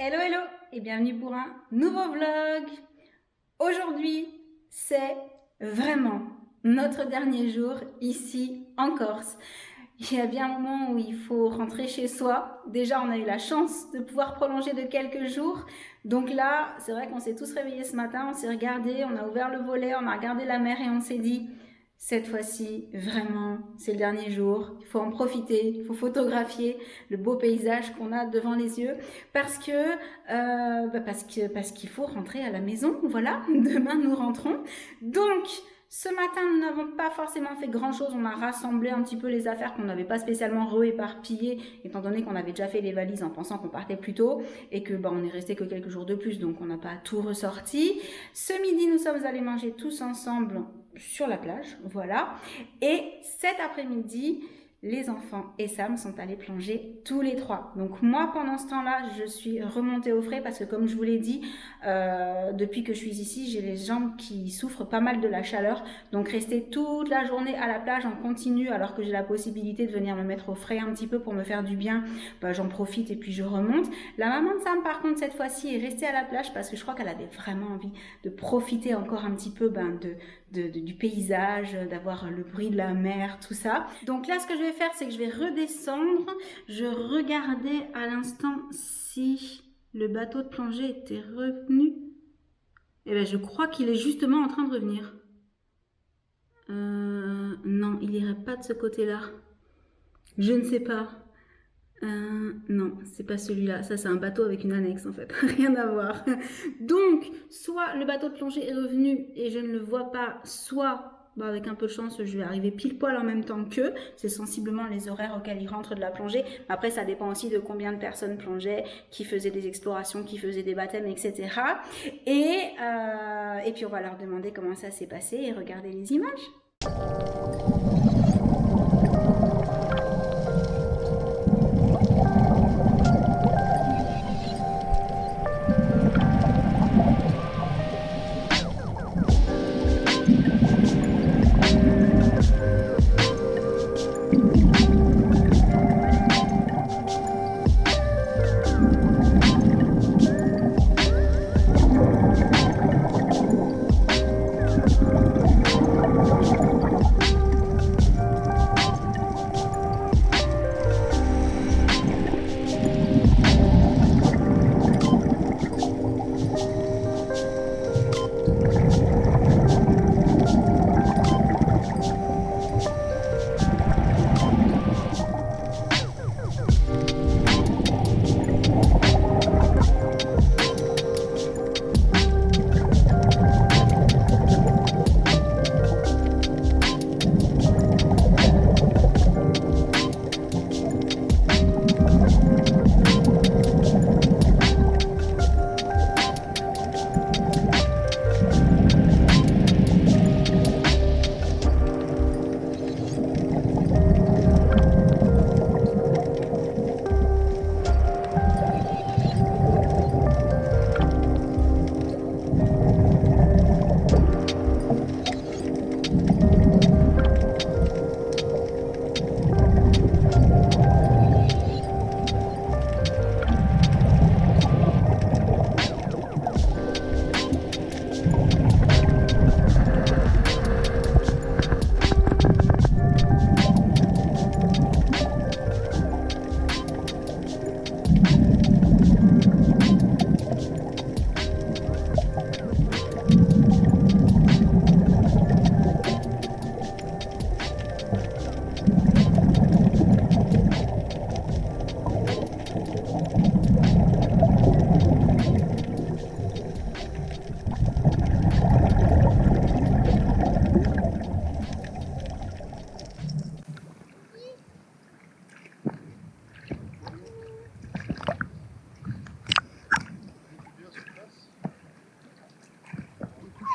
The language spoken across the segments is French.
Hello hello et bienvenue pour un nouveau vlog. Aujourd'hui c'est vraiment notre dernier jour ici en Corse. Il y a bien un moment où il faut rentrer chez soi. Déjà on a eu la chance de pouvoir prolonger de quelques jours. Donc là c'est vrai qu'on s'est tous réveillés ce matin, on s'est regardé, on a ouvert le volet, on a regardé la mer et on s'est dit cette fois-ci, vraiment, c'est le dernier jour. Il faut en profiter, il faut photographier le beau paysage qu'on a devant les yeux parce qu'il faut rentrer à la maison. Voilà, demain nous rentrons. Donc, ce matin, nous n'avons pas forcément fait grand-chose. On a rassemblé un petit peu les affaires qu'on n'avait pas spécialement rééparpillées, étant donné qu'on avait déjà fait les valises en pensant qu'on partait plus tôt et que on est resté que quelques jours de plus, donc on n'a pas tout ressorti. Ce midi, nous sommes allés manger tous ensemble sur la plage, voilà. Et cet après-midi, les enfants et Sam sont allés plonger tous les trois. Donc moi, pendant ce temps-là, je suis remontée au frais parce que comme je vous l'ai dit, depuis que je suis ici, j'ai les jambes qui souffrent pas mal de la chaleur. Donc rester toute la journée à la plage en continu alors que j'ai la possibilité de venir me mettre au frais un petit peu pour me faire du bien, j'en profite et puis je remonte. La maman de Sam, par contre, cette fois-ci est restée à la plage parce que je crois qu'elle avait vraiment envie de profiter encore un petit peu du paysage, d'avoir le bruit de la mer, tout ça. Donc là, ce que je vais faire, c'est que je vais redescendre. Je regardais à l'instant si le bateau de plongée était revenu. Eh bien, je crois qu'il est justement en train de revenir. Non, il n'irait pas de ce côté-là. Je ne sais pas. Non, c'est pas celui-là. Ça, c'est un bateau avec une annexe, en fait. Rien à voir. Donc, soit le bateau de plongée est revenu et je ne le vois pas, soit, avec un peu de chance, je vais arriver pile poil en même temps qu'eux. C'est sensiblement les horaires auxquels ils rentrent de la plongée. Après, ça dépend aussi de combien de personnes plongeaient, qui faisaient des explorations, qui faisaient des baptêmes, etc. Et puis, on va leur demander comment ça s'est passé et regarder les images.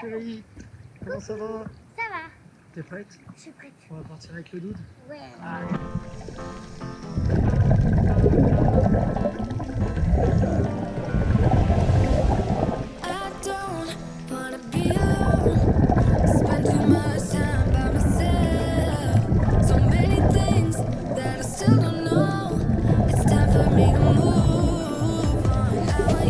Chérie, comment ça va? Ça va. T'es prête? Je suis prête. On va partir avec le doud? Ouais. Allez. I don't wanna be alone. Spend too much time by myself. So many things that I still don't know. It's time for me to move on. Now I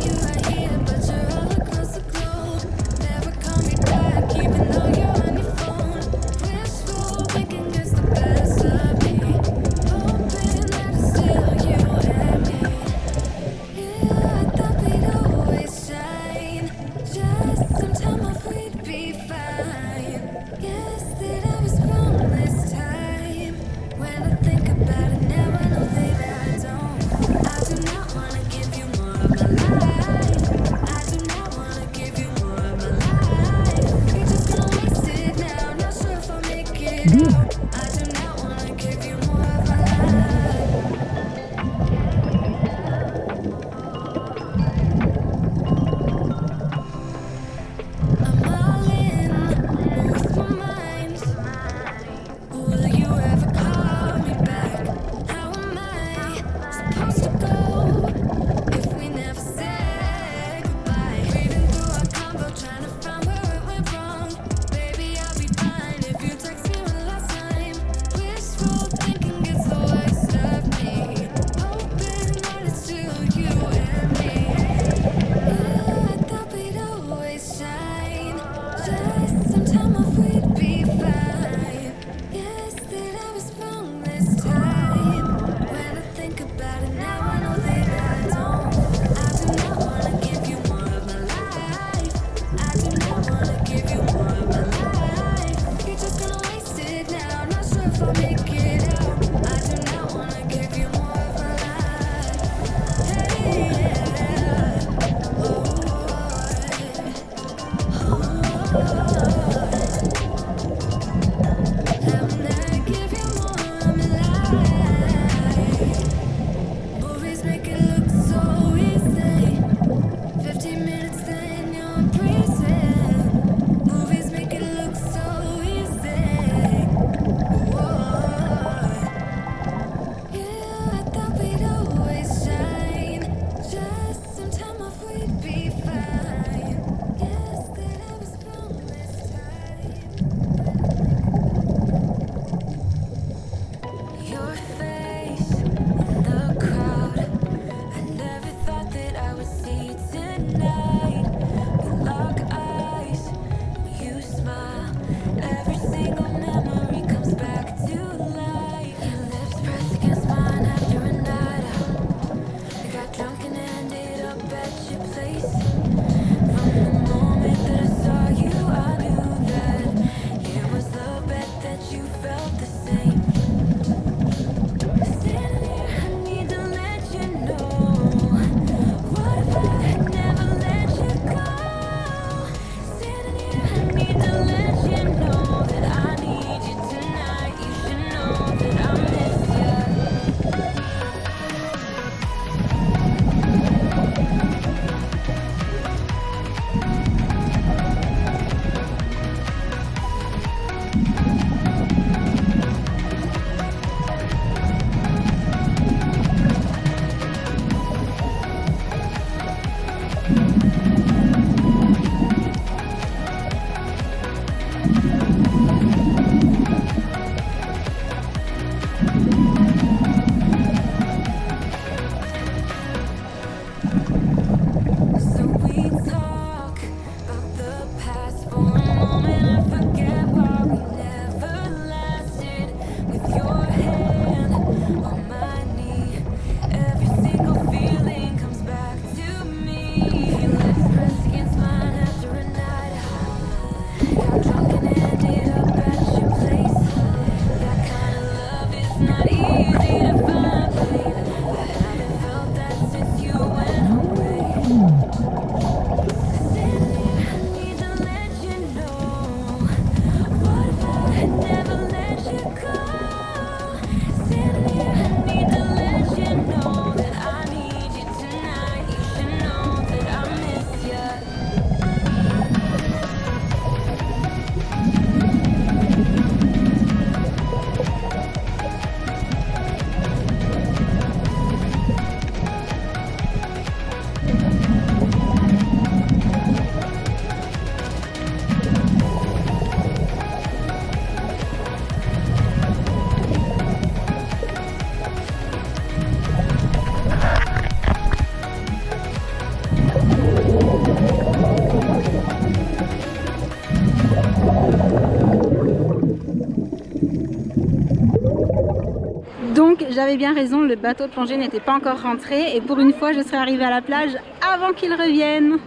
Donc j'avais bien raison, le bateau de plongée n'était pas encore rentré et pour une fois je serais arrivée à la plage avant qu'il revienne.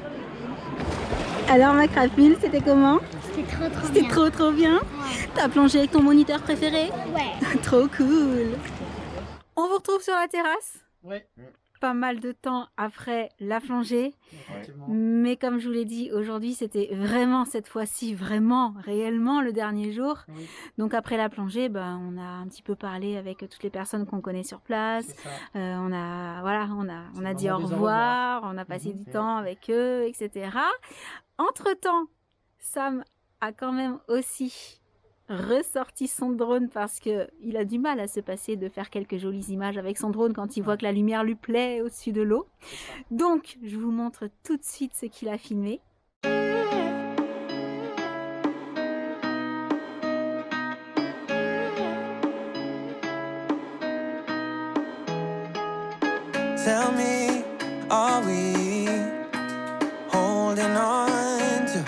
Alors ma crapule, c'était comment? C'était trop bien. C'était trop bien. Ouais. T'as plongé avec ton moniteur préféré? Ouais. Trop cool. On vous retrouve sur la terrasse. Ouais. Pas mal de temps après la plongée. Effectivement. Mais comme je vous l'ai dit, aujourd'hui c'était vraiment cette fois-ci, vraiment, réellement le dernier jour. Oui, Donc après la plongée, ben, on a un petit peu parlé avec toutes les personnes qu'on connaît sur place. c'est ça. On a dit vraiment au des au revoir, on a passé Mhm. du temps avec eux, etc. Entre-temps, Sam a quand même aussi ressorti son drone parce que il a du mal à se passer de faire quelques jolies images avec son drone quand il voit que la lumière lui plaît au-dessus de l'eau. C'est ça. Donc, je vous montre tout de suite ce qu'il a filmé. Tell me, are we holding on to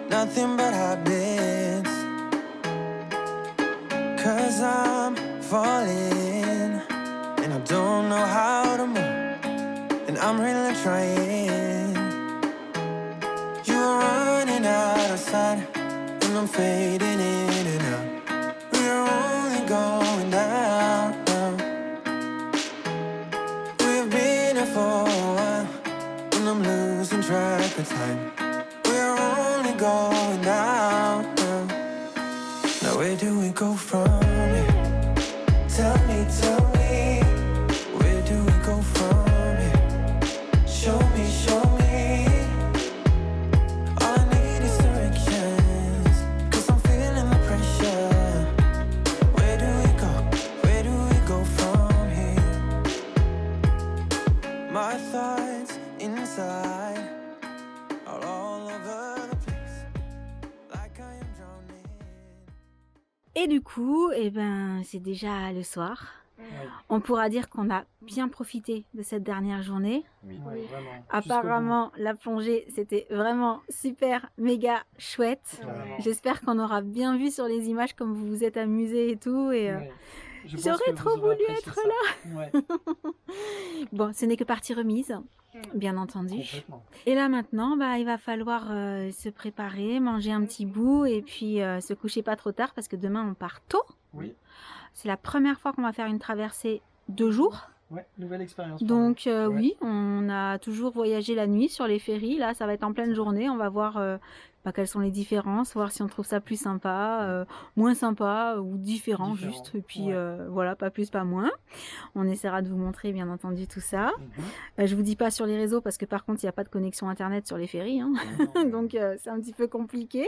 nothing but habits? 'Cause I'm falling and I don't know how to move, and I'm really trying. You're running out of sight and I'm fading in and out. We're only going down now. We've been here for a while and I'm losing track of time. We're only going down now. Now where do we go from here? Tell me, where do we go from here? Show me. All I need is directions, 'cause I'm feeling the pressure. Where do we go from here? My thoughts inside are all over the place, like I am drowning. Et du coup, eh ben, c'est déjà le soir. Ouais. On pourra dire qu'on a bien profité de cette dernière journée. Ouais, vraiment. Apparemment, la plongée, c'était vraiment super, méga chouette. Vraiment. J'espère qu'on aura bien vu sur les images comme vous vous êtes amusés et tout. Et, Ouais. Je pense j'aurais que vous trop aurez voulu apprécié être ça. Ouais, Bon, ce n'est que partie remise, bien entendu. complètement. Et là maintenant, bah, il va falloir se préparer, manger un petit bout et puis se coucher pas trop tard parce que demain on part tôt. Oui. C'est la première fois qu'on va faire une traversée 2 jours. Ouais, nouvelle expérience. pour Donc nous. Ouais. oui, on a toujours voyagé la nuit sur les ferries. Là, ça va être en pleine journée. On va voir quelles sont les différences, voir si on trouve ça plus sympa, moins sympa ou différent, Différent, juste. Et puis ouais. voilà, pas plus, pas moins. On essaiera de vous montrer bien entendu tout ça. Mhm. Je vous dis pas sur les réseaux parce que par contre, il n'y a pas de connexion internet sur les ferries. Hein. Donc c'est un petit peu compliqué.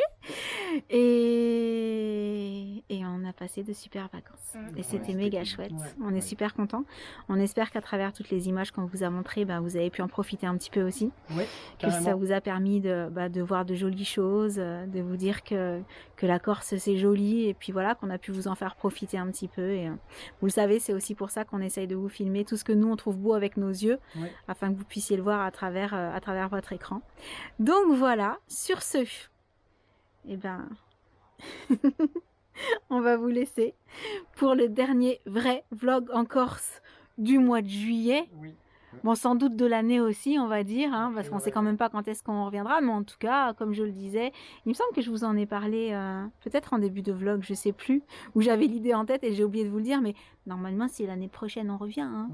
Et on a passé de super vacances. Et c'était c'était méga cool. chouette. Ouais. On est Ouais. super contents. On espère qu'à travers toutes les images qu'on vous a montrées, bah, vous avez pu en profiter un petit peu aussi. Ouais, Que ça carrément. vous a permis de voir de jolies choses, de vous dire que la Corse c'est joli et puis voilà, qu'on a pu vous en faire profiter un petit peu. Et vous le savez, c'est aussi pour ça qu'on essaye de vous filmer tout ce que nous on trouve beau avec nos yeux, Ouais. afin que vous puissiez le voir à travers votre écran. Donc voilà, sur ce, eh ben, on va vous laisser pour le dernier vrai vlog en Corse du mois de juillet. Oui. Bon, sans doute de l'année aussi, on va dire, hein, parce Et qu'on ouais. sait quand même pas quand est-ce qu'on reviendra, mais en tout cas, comme je le disais, il me semble que je vous en ai parlé peut-être en début de vlog, je sais plus, où j'avais l'idée en tête et j'ai oublié de vous le dire, mais normalement, si l'année prochaine on revient, hein,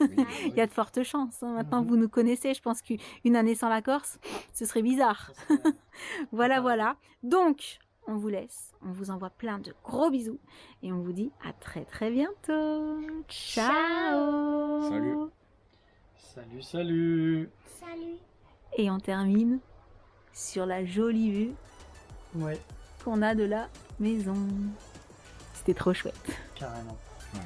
Ouais. il y a de fortes chances. Hein. Maintenant, Mhm. vous nous connaissez, je pense qu'une année sans la Corse, ce serait bizarre. Ça serait- Voilà, Totalement. voilà. Donc, on vous laisse, on vous envoie plein de gros bisous et on vous dit à très très bientôt. Ciao. Salut. Salut. Salut. Et on termine sur la jolie vue Ouais, qu'on a de la maison. C'était trop chouette. carrément. Ouais.